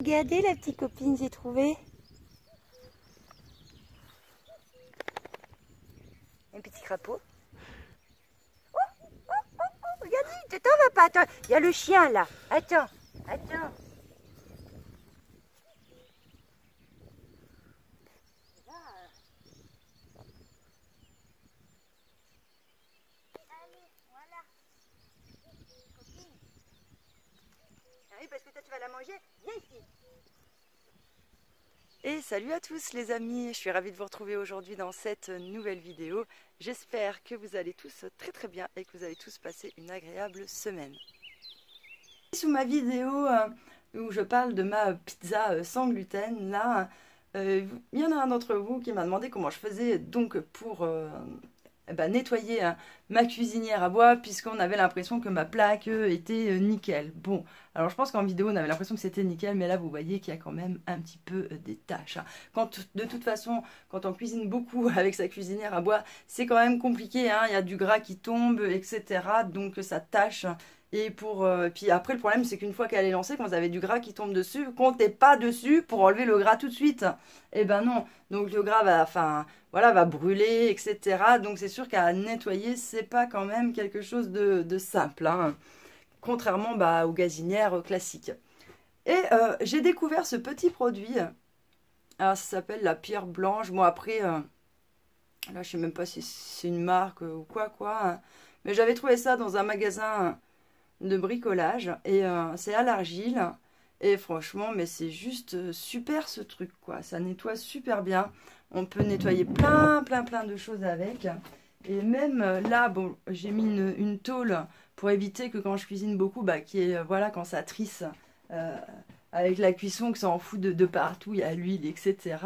Regardez la petite copine, j'ai trouvé. Un petit crapaud. Oh, oh, oh, oh, regardez, tu t'en vas pas. Attends, il y a le chien là. Attends, attends. Allez, voilà. Copine. Ah oui, parce que toi tu vas la manger. Viens ici. Et salut à tous les amis, je suis ravie de vous retrouver aujourd'hui dans cette nouvelle vidéo. J'espère que vous allez tous très très bien et que vous allez tous passer une agréable semaine. Sous ma vidéo où je parle de ma pizza sans gluten, là, il y en a un d'entre vous qui m'a demandé comment je faisais donc pour nettoyer ma cuisinière à bois, puisqu'on avait l'impression que ma plaque était nickel. Bon, alors je pense qu'en vidéo on avait l'impression que c'était nickel, mais là vous voyez qu'il y a quand même un petit peu des taches. De toute façon, quand on cuisine beaucoup avec sa cuisinière à bois, c'est quand même compliqué, hein, il y a du gras qui tombe, etc. Donc ça tâche. Et puis après, le problème, c'est qu'une fois qu'elle est lancée, quand vous avez du gras qui tombe dessus, comptez pas dessus pour enlever le gras tout de suite. Eh ben non. Donc le gras va brûler, etc. Donc c'est sûr qu'à nettoyer, c'est pas quand même quelque chose de simple, hein, contrairement aux gazinières classiques. Et j'ai découvert ce petit produit. Alors ça s'appelle la pierre blanche. Bon après, là je sais même pas si c'est une marque ou quoi, hein. Mais j'avais trouvé ça dans un magasin de bricolage et c'est à l'argile et franchement mais c'est juste super ce truc quoi, ça nettoie super bien, on peut nettoyer plein de choses avec et même là bon j'ai mis une tôle pour éviter que quand je cuisine beaucoup voilà quand ça trisse avec la cuisson que ça en fout de partout, il y a l'huile etc.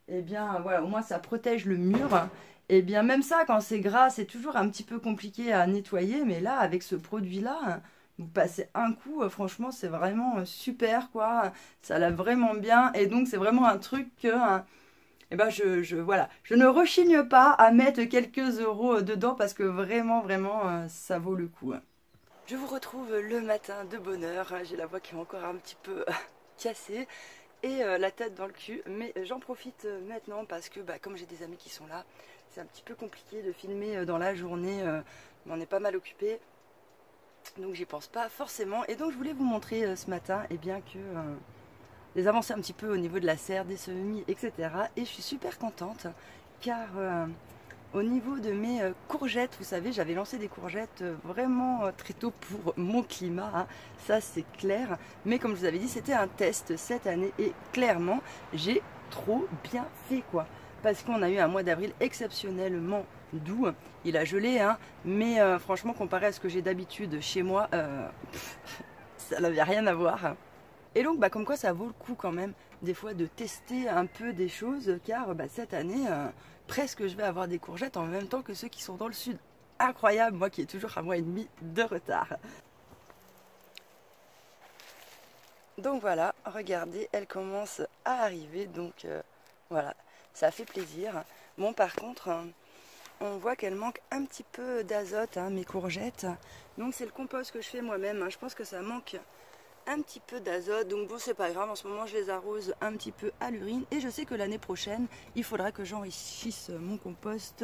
Et bien voilà, au moins ça protège le mur. Et bien même ça, quand c'est gras, c'est toujours un petit peu compliqué à nettoyer. Mais là, avec ce produit-là, vous passez un coup, franchement, c'est vraiment super, quoi. Ça lave vraiment bien. Et donc, c'est vraiment un truc que voilà, je ne rechigne pas à mettre quelques euros dedans parce que vraiment, ça vaut le coup. Je vous retrouve le matin de bonne heure. J'ai la voix qui est encore un petit peu cassée et la tête dans le cul, mais j'en profite maintenant parce que comme j'ai des amis qui sont là, c'est un petit peu compliqué de filmer dans la journée, mais on est pas mal occupé, donc j'y pense pas forcément. Et donc je voulais vous montrer ce matin que les avancées un petit peu au niveau de la serre, des semis, etc. Et je suis super contente car au niveau de mes courgettes, vous savez, j'avais lancé des courgettes vraiment très tôt pour mon climat, hein, ça c'est clair. Mais comme je vous avais dit, c'était un test cette année et clairement, j'ai trop bien fait quoi. Parce qu'on a eu un mois d'avril exceptionnellement doux. Il a gelé, hein, mais franchement, comparé à ce que j'ai d'habitude chez moi, ça n'avait rien à voir. Et donc, comme quoi ça vaut le coup quand même, des fois, de tester un peu des choses, car cette année, presque je vais avoir des courgettes en même temps que ceux qui sont dans le sud. Incroyable, moi qui ai toujours un mois et demi de retard. Donc voilà, regardez, elle commence à arriver, donc voilà, ça fait plaisir. Bon, par contre, on voit qu'elle manque un petit peu d'azote, hein, mes courgettes. Donc c'est le compost que je fais moi-même, hein. Je pense que ça manque un petit peu d'azote, donc bon c'est pas grave, en ce moment je les arrose un petit peu à l'urine et je sais que l'année prochaine il faudra que j'enrichisse mon compost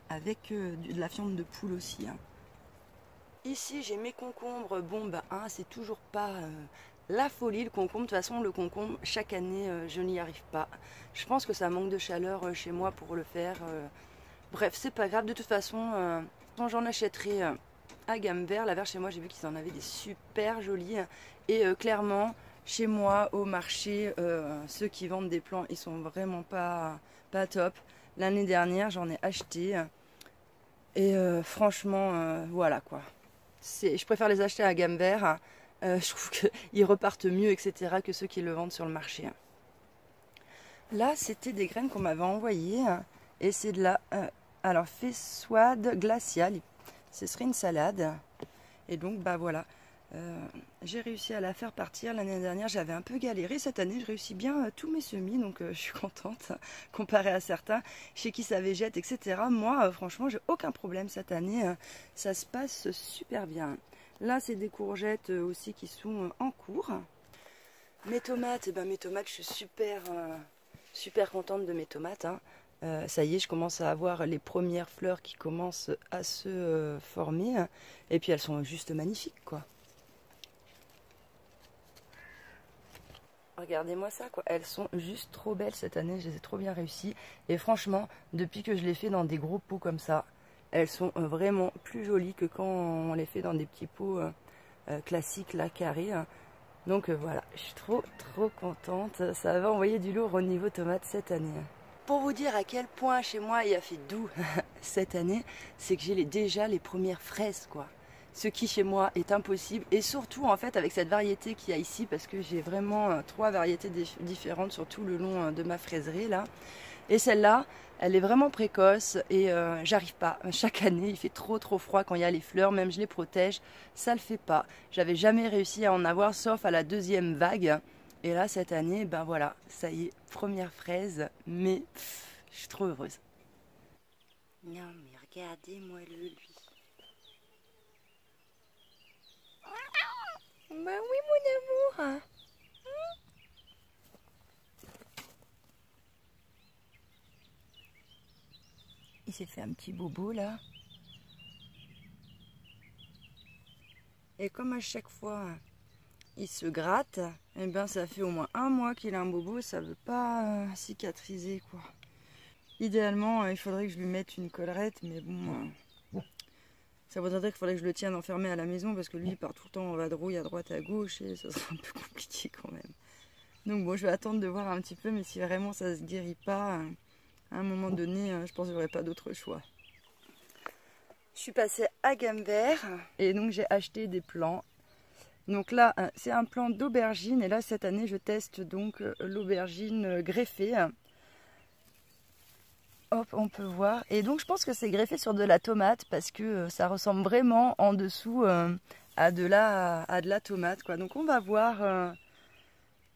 avec de la fiente de poule aussi, hein. Ici j'ai mes concombres, bon c'est toujours pas la folie le concombre, de toute façon le concombre chaque année je n'y arrive pas, je pense que ça manque de chaleur chez moi pour le faire, bref c'est pas grave, de toute façon j'en achèterai à gamme vert. La vert chez moi j'ai vu qu'ils en avaient des super jolis et clairement chez moi au marché ceux qui vendent des plants ils sont vraiment pas top. L'année dernière j'en ai acheté et franchement voilà quoi, je préfère les acheter à gamme vert, je trouve qu'ils repartent mieux etc que ceux qui le vendent sur le marché. Là c'était des graines qu'on m'avait envoyées et c'est de la alors Fessoade glaciale. Ce serait une salade. Et donc, voilà. J'ai réussi à la faire partir. L'année dernière, j'avais un peu galéré. Cette année, je réussis bien tous mes semis. Donc, je suis contente. Comparé à certains chez qui ça végète, etc. Moi, franchement, j'ai aucun problème cette année. Ça se passe super bien. Là, c'est des courgettes aussi qui sont en cours. Mes tomates, je suis super contente de mes tomates. Hein. Ça y est, je commence à avoir les premières fleurs qui commencent à se former. Et puis elles sont juste magnifiques, quoi. Regardez-moi ça, quoi. Elles sont juste trop belles cette année, je les ai trop bien réussies. Et franchement, depuis que je les fais dans des gros pots comme ça, elles sont vraiment plus jolies que quand on les fait dans des petits pots classiques, là, carrés. Donc voilà, je suis trop contente. Ça va envoyer du lourd au niveau tomates cette année. Pour vous dire à quel point chez moi il a fait doux cette année, c'est que j'ai déjà les premières fraises, quoi. Ce qui chez moi est impossible, et surtout en fait avec cette variété qu'il y a ici, parce que j'ai vraiment 3 variétés différentes sur tout le long de ma fraiserie là. Et celle-là, elle est vraiment précoce et j'arrive pas. Chaque année, il fait trop froid quand il y a les fleurs, même je les protège, ça le fait pas. J'avais jamais réussi à en avoir sauf à la 2e vague. Et là cette année, ben voilà, ça y est, première fraise, mais je suis trop heureuse. Non mais regardez-moi lui. Bah oui mon amour. Il s'est fait un petit bobo là. Et comme à chaque fois il se gratte, et ben ça fait au moins 1 mois qu'il a un bobo, ça veut pas cicatriser, quoi. Idéalement il faudrait que je lui mette une collerette, mais bon, ça voudrait dire qu'il faudrait que je le tienne enfermé à la maison, parce que lui il part tout le temps en vadrouille à droite à gauche et ça sera un peu compliqué quand même. Donc bon, je vais attendre de voir un petit peu, mais si vraiment ça se guérit pas, à un moment donné, je pense que j'aurai pas d'autre choix. Je suis passée à Gamme Vert et donc j'ai acheté des plants. Donc là, c'est un plant d'aubergine, et là cette année je teste donc l'aubergine greffée. Hop, on peut voir. Et donc je pense que c'est greffé sur de la tomate, parce que ça ressemble vraiment en dessous à de la tomate, quoi. Donc on va voir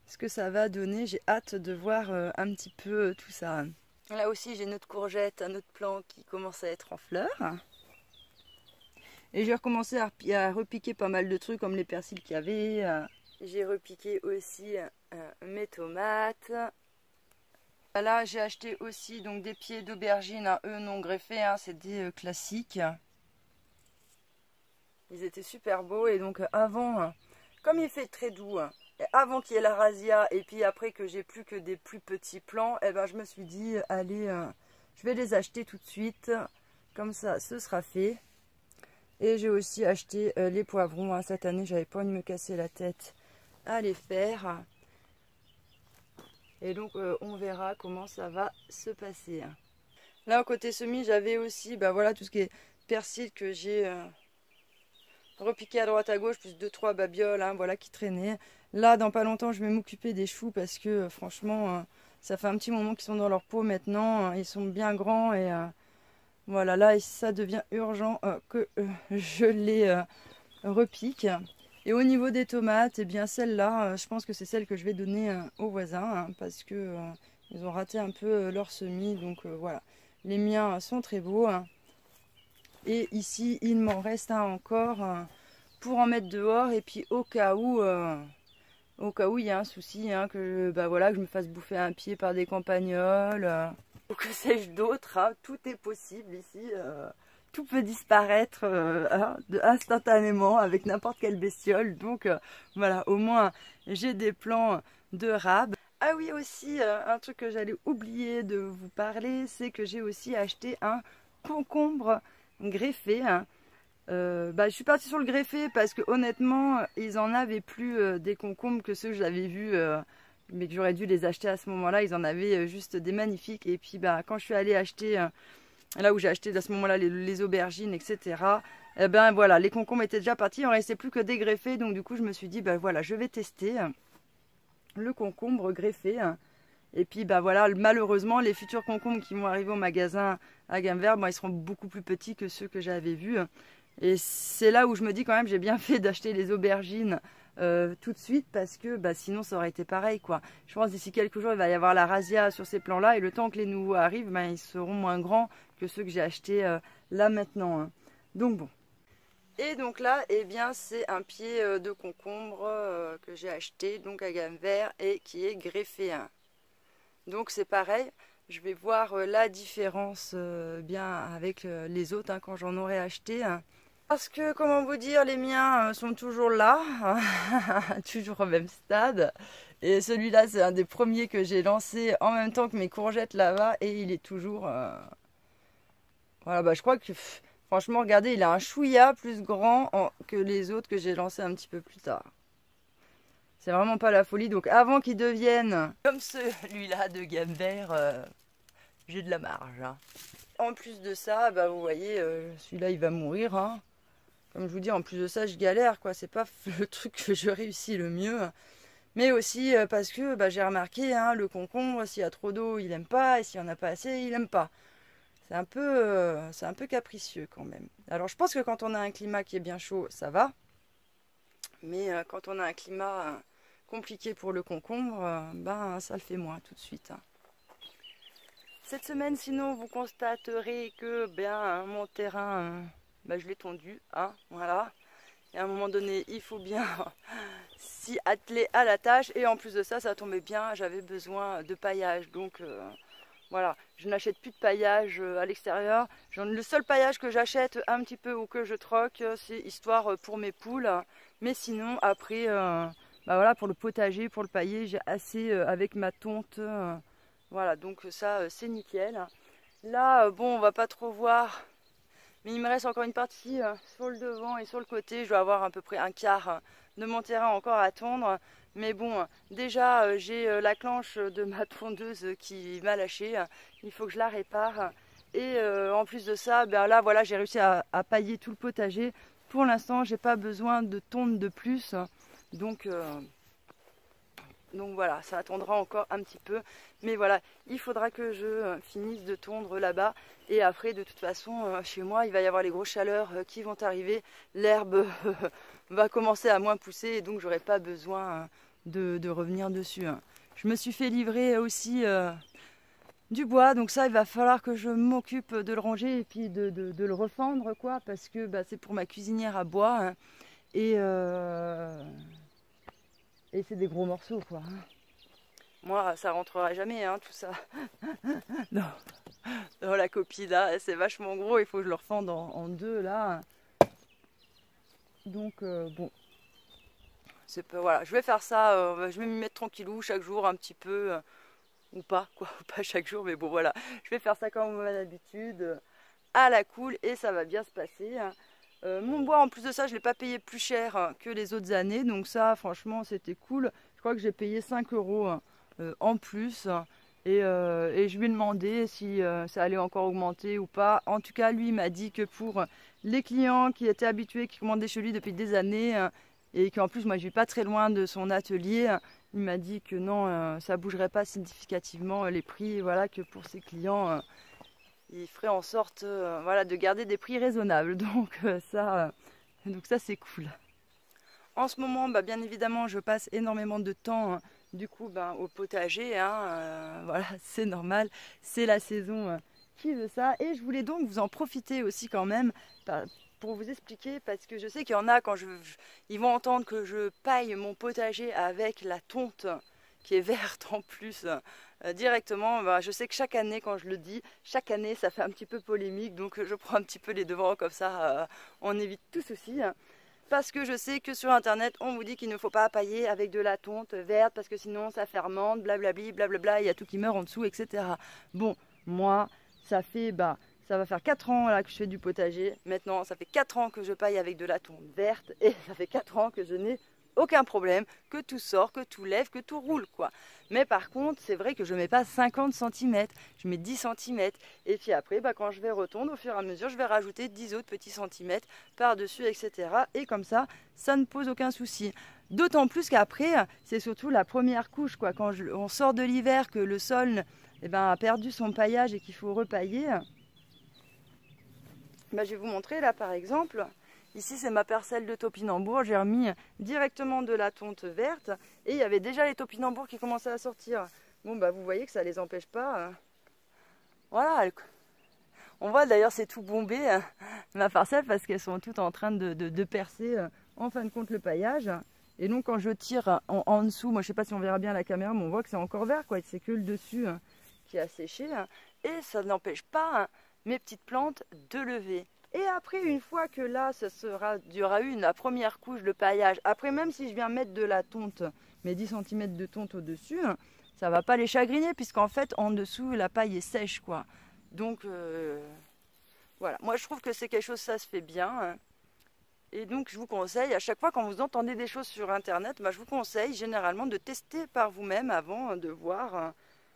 ce que ça va donner. J'ai hâte de voir un petit peu tout ça. Là aussi j'ai une autre courgette, un autre plant qui commence à être en fleurs. Et j'ai recommencé à repiquer pas mal de trucs comme les persils qu'il y avait. J'ai repiqué aussi mes tomates. Là j'ai acheté aussi donc des pieds d'aubergine, hein, eux non greffés, hein, c'est des classiques. Ils étaient super beaux, et donc avant, comme il fait très doux, avant qu'il y ait la razzia, et puis après que j'ai plus que des plus petits plants, eh ben, je me suis dit allez, je vais les acheter tout de suite, comme ça ce sera fait. Et j'ai aussi acheté les poivrons, hein. Cette année j'avais pas envie de me casser la tête à les faire. Et donc on verra comment ça va se passer. Là au côté semis, j'avais aussi voilà, tout ce qui est persil que j'ai repiqué à droite à gauche, plus 2-3 babioles, hein, voilà, qui traînaient. Là dans pas longtemps je vais m'occuper des choux, parce que franchement ça fait un petit moment qu'ils sont dans leur pot maintenant. Ils sont bien grands, et voilà, là ça devient urgent que je les repique. Et au niveau des tomates, eh bien celle-là, je pense que c'est celle que je vais donner aux voisins, hein, parce que ils ont raté un peu leur semis. Donc voilà, les miens sont très beaux. Hein. Et ici, il m'en reste un encore pour en mettre dehors. Et puis au cas où il y a un souci, hein, que voilà, que je me fasse bouffer un pied par des campagnols, ou que sais-je d'autre, hein, tout est possible ici. Tout peut disparaître instantanément avec n'importe quelle bestiole. Donc voilà, au moins j'ai des plants de rab. Ah oui, aussi un truc que j'allais oublier de vous parler, c'est que j'ai aussi acheté un concombre greffé. Hein. Je suis partie sur le greffé parce que honnêtement ils en avaient plus des concombres que ceux que j'avais vus, mais que j'aurais dû les acheter à ce moment-là. Ils en avaient juste des magnifiques. Et puis quand je suis allée acheter là où j'ai acheté à ce moment-là les aubergines, etc. Eh ben voilà, les concombres étaient déjà partis, il ne restait plus que des greffés. Donc du coup je me suis dit, voilà, je vais tester le concombre greffé. Et puis voilà, malheureusement les futurs concombres qui vont arriver au magasin à Gamme Vert, ils seront beaucoup plus petits que ceux que j'avais vus. Et c'est là où je me dis quand même, j'ai bien fait d'acheter les aubergines tout de suite, parce que sinon ça aurait été pareil, quoi. Je pense d'ici quelques jours il va y avoir la razzia sur ces plants là, et le temps que les nouveaux arrivent, ils seront moins grands que ceux que j'ai achetés là maintenant. Hein. Donc bon, Et donc là, eh bien, c'est un pied de concombre que j'ai acheté, donc à gamme vert, et qui est greffé. Donc c'est pareil, je vais voir la différence bien avec les autres quand j'en aurai acheté. Parce que, comment vous dire, les miens sont toujours là, toujours au même stade. Et celui-là, c'est un des premiers que j'ai lancé en même temps que mes courgettes là-bas, et il est toujours... Voilà, bah je crois que... Franchement, regardez, il a un chouïa plus grand que les autres que j'ai lancés un petit peu plus tard. C'est vraiment pas la folie. Donc avant qu'il devienne comme celui-là de gamme vert, j'ai de la marge. En plus de ça, bah vous voyez, celui-là il va mourir. Comme je vous dis, en plus de ça, je galère, quoi. C'est pas le truc que je réussis le mieux. Mais aussi parce que bah, j'ai remarqué, le concombre, s'il y a trop d'eau, il aime pas. Et s'il n'y en a pas assez, il aime pas. C'est un peu capricieux quand même. Alors je pense que quand on a un climat qui est bien chaud, ça va. Mais quand on a un climat compliqué pour le concombre, ben ça le fait moins tout de suite. Cette semaine, sinon, vous constaterez que mon terrain, je l'ai tondu. Voilà. Et à un moment donné, il faut bien s'y atteler à la tâche. Et en plus de ça, ça tombait bien, j'avais besoin de paillage. Donc... voilà, je n'achète plus de paillage à l'extérieur. Le seul paillage que j'achète un petit peu ou que je troque, c'est histoire pour mes poules. Mais sinon, après, voilà, pour le potager, pour le pailler, j'ai assez avec ma tonte. Voilà, donc ça, c'est nickel. Là, bon, on va pas trop voir. Mais il me reste encore une partie sur le devant et sur le côté. Je dois avoir à peu près un quart de mon terrain encore à tondre. Mais bon, déjà j'ai la clenche de ma tondeuse qui m'a lâché. Il faut que je la répare. Et en plus de ça, là voilà, j'ai réussi à pailler tout le potager. Pour l'instant, j'ai pas besoin de tondre de plus. Donc voilà, ça attendra encore un petit peu. Mais voilà, il faudra que je finisse de tondre là-bas. Et après, de toute façon, chez moi, il va y avoir les grosses chaleurs qui vont arriver. L'herbe va commencer à moins pousser et donc j'aurai pas besoin de revenir dessus. Je me suis fait livrer aussi du bois. Donc ça, il va falloir que je m'occupe de le ranger et puis de le refendre, quoi. Parce que c'est pour ma cuisinière à bois. Et c'est des gros morceaux, quoi. Moi, ça rentrera jamais, tout ça. Non. Non, la copie, là, c'est vachement gros. Il faut que je le refende en deux, là. Donc, bon. Voilà, je vais faire ça. Je vais m'y mettre tranquillou chaque jour, un petit peu. Ou pas, quoi. Pas chaque jour, mais bon, voilà. Je vais faire ça comme d'habitude. À la cool, et ça va bien se passer. Mon bois, en plus de ça, je ne l'ai pas payé plus cher que les autres années. Donc ça, franchement, c'était cool. Je crois que j'ai payé 5 € en plus. Et je lui ai demandé si ça allait encore augmenter ou pas. En tout cas, lui m'a dit que pour les clients qui étaient habitués, qui commandaient chez lui depuis des années, et qu'en plus, moi, je ne vis pas très loin de son atelier, il m'a dit que non, ça ne bougerait pas significativement les prix. Voilà, que pour ses clients... il ferait en sorte de garder des prix raisonnables. Donc ça c'est cool. En ce moment, bien évidemment, je passe énormément de temps du coup au potager. Voilà, c'est normal, c'est la saison qui veut ça. Et je voulais donc vous en profiter aussi quand même pour vous expliquer, parce que je sais qu'il y en a ils vont entendre que je paille mon potager avec la tonte qui est verte en plus. Directement, je sais que chaque année, quand je le dis, chaque année ça fait un petit peu polémique, donc je prends un petit peu les devants, comme ça on évite tout souci. Parce que je sais que sur internet on vous dit qu'il ne faut pas pailler avec de la tonte verte parce que sinon ça fermente, blablabli, blablabla, il y a tout qui meurt en dessous, etc. Bon, moi ça va faire 4 ans là, que je fais du potager. Maintenant ça fait 4 ans que je paille avec de la tonte verte et ça fait 4 ans que je n'ai aucun problème, que tout sort, que tout lève, que tout roule, quoi. Mais par contre, c'est vrai que je ne mets pas 50 cm, je mets 10 cm. Et puis après, quand je vais retondre, au fur et à mesure, je vais rajouter 10 autres petits centimètres par-dessus, etc. Et comme ça, ça ne pose aucun souci. D'autant plus qu'après, c'est surtout la première couche, quoi. Quand on sort de l'hiver, que le sol a perdu son paillage et qu'il faut repailler. Je vais vous montrer là, par exemple... Ici, c'est ma parcelle de topinambour. J'ai remis directement de la tonte verte. Et il y avait déjà les topinambours qui commençaient à sortir. Bon, vous voyez que ça ne les empêche pas. Voilà. On voit d'ailleurs c'est tout bombé ma parcelle parce qu'elles sont toutes en train de percer en fin de compte le paillage. Et donc quand je tire en dessous, moi je sais pas si on verra bien à la caméra, mais on voit que c'est encore vert quoi. C'est que le dessus qui a séché et ça n'empêche pas mes petites plantes de lever. Et après, une fois que là, il y aura eu la première couche de paillage, après même si je viens mettre de la tonte, mes 10 cm de tonte au-dessus, ça va pas les chagriner puisqu'en fait, en dessous, la paille est sèche, quoi. Donc, voilà. Moi, je trouve que c'est quelque chose, ça se fait bien. Et donc, je vous conseille, à chaque fois quand vous entendez des choses sur Internet, je vous conseille généralement de tester par vous-même avant de voir.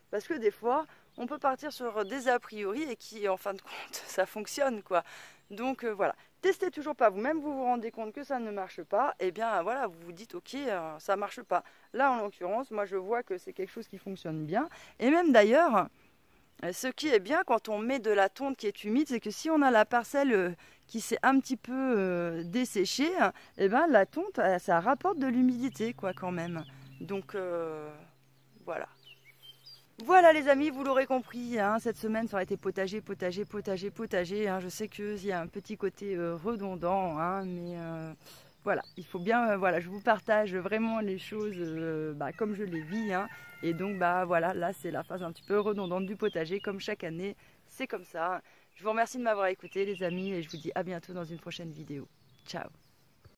Parce que des fois, on peut partir sur des a priori et qui, en fin de compte, ça fonctionne, quoi. Donc voilà, testez toujours pas vous-même, vous vous rendez compte que ça ne marche pas, et bien voilà, vous vous dites ok, ça marche pas. Là en l'occurrence, moi je vois que c'est quelque chose qui fonctionne bien, et même d'ailleurs, ce qui est bien quand on met de la tonte qui est humide, c'est que si on a la parcelle qui s'est un petit peu desséchée, et ben la tonte, ça rapporte de l'humidité quoi quand même. Donc voilà. Voilà les amis, vous l'aurez compris, cette semaine ça aurait été potager, potager, potager, potager. Je sais qu'il y a un petit côté redondant, mais voilà, il faut bien, voilà, je vous partage vraiment les choses comme je les vis. Et donc voilà, là c'est la phase un petit peu redondante du potager, comme chaque année, c'est comme ça. Je vous remercie de m'avoir écouté les amis et je vous dis à bientôt dans une prochaine vidéo. Ciao.